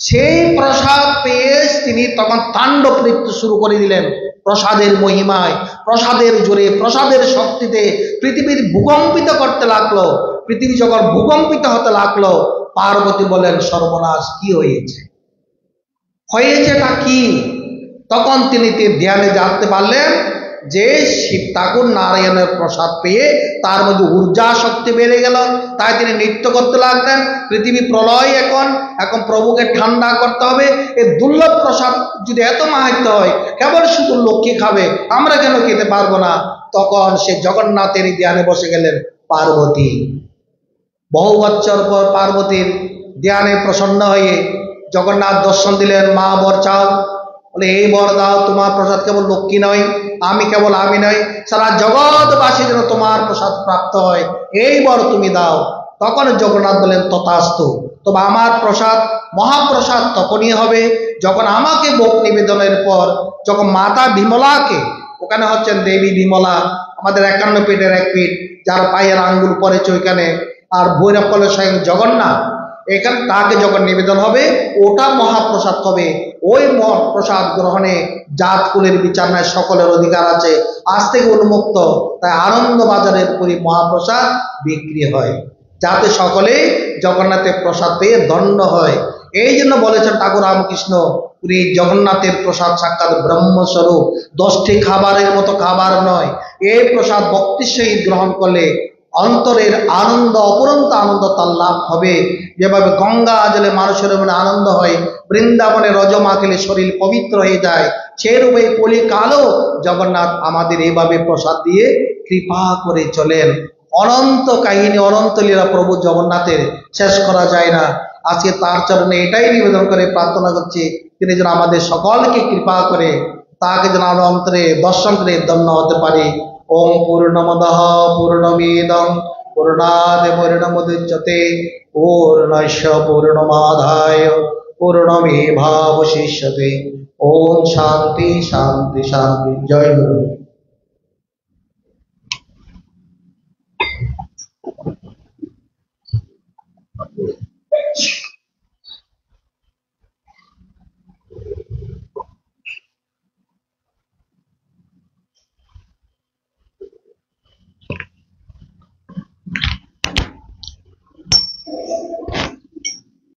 সেই প্রসাদ পেয়ে তিনি তখন তাণ্ডব নৃত্য শুরু করে দিলেন। প্রসাদের মহিমায়, প্রসাদের জোরে, প্রসাদের শক্তিতে পৃথিবীর ভূকম্পিত করতে লাগলো। পৃথিবী যখন ভূকম্পিত হতে লাগলো, পার্বতী বলেন, সর্বনাশ, কি হয়েছেটা কি? তখন তিনি ধ্যানে জানতে পারলেন যে শিব ঠাকুর নারায়ণের প্রসাদ পেয়ে তার মধ্যে ঊর্জা শক্তি বেড়ে গেল। তাই তিনি নৃত্য করতে লাগলেন। পৃথিবী প্রলয়, এখন প্রভুকে ঠান্ডা করতে হবে। এই দুর্লভ প্রসাদ যদি এত মাহাত্ম্য হয়, কেবল শুধু লক্ষ্মী খাবে, আমরা কেন খেতে পারবো না? তখন সে জগন্নাথের ধ্যানে বসে গেলেন পার্বতী। বহু বছর পর পার্বতীর ধ্যানে প্রসন্ন হয়ে জগন্নাথ দর্শন দিলেন। মা বর চাও? বলে, এই বর দাও, তোমার প্রসাদ কেবল লক্ষ্মী নয়, আমি নয়, সারা জগৎবাসী যেন তোমার প্রসাদ প্রাপ্ত হয়, এই বর তুমি দাও। তখন জগন্নাথ বলেন, তথাস্তু। তবে আমার প্রসাদ, মহাপ্রসাদ তখনই হবে যখন আমাকে ভোগ নিবেদনের পর, যখন মাতা বিমলাকে, ওখানে হচ্ছেন দেবী বিমলা, আমাদের 51 ফিটের 1 ফিট, যার পায়ের আঙ্গুল পড়েছে ওইখানে, আর ভৈরব কলে স্বয়ং জগন্নাথ, এখানে তাকে যখন নিবেদন হবে ওটা মহাপ্রসাদ হবে। ওই মহাপ্রসাদ গ্রহণে জাত কুলের বিচার নাই, সকলের অধিকার আছে, আজ থেকে উন্মুক্ত। তাই আনন্দ বাজারের উপরই মহাপ্রসাদ বিক্রি হয়, যাতে সকলে জগন্নাথের প্রসাদ পেয়ে ধন্য হয়। এই জন্য বলেছেন ঠাকুর রামকৃষ্ণ, পুরী জগন্নাথের প্রসাদ সাক্ষাৎ ব্রহ্মস্বরূপ, 10টি খাবারের মতো খাবার নয়। এই প্রসাদ ভক্তির সহিত গ্রহণ করলে অন্তরের আনন্দ, অপরন্ত আনন্দ তার লাভ হবে। যেভাবে গঙ্গা জলে মানুষের মনে আনন্দ হয়, বৃন্দাবনে রজ মাখিলে শরীর পবিত্র হয়ে যায়, সেরূপে কলিকালও জগন্নাথ আমাদের এইভাবে প্রসাদ দিয়ে কৃপা করে চলেন। অনন্ত কাহিনী, অনন্ত লীলা প্রভু জগন্নাথের, শেষ করা যায় না। আজকে তার চরণে এটাই নিবেদন করে প্রার্থনা করছি, তিনি যেন আমাদের সকলকে কৃপা করে, তাকে যেন আমরা অন্তরে দর্শন করে ধন্য হতে পারি। ওম পূর্ণমদঃ পূর্ণমিদং পূর্ণাৎ পূর্ণমুদচ্যতে পূর্ণস্য পূর্ণমাদায় पूर्णमेवावशिष्यते। ओम शांति शांति शांति। जय गुरु।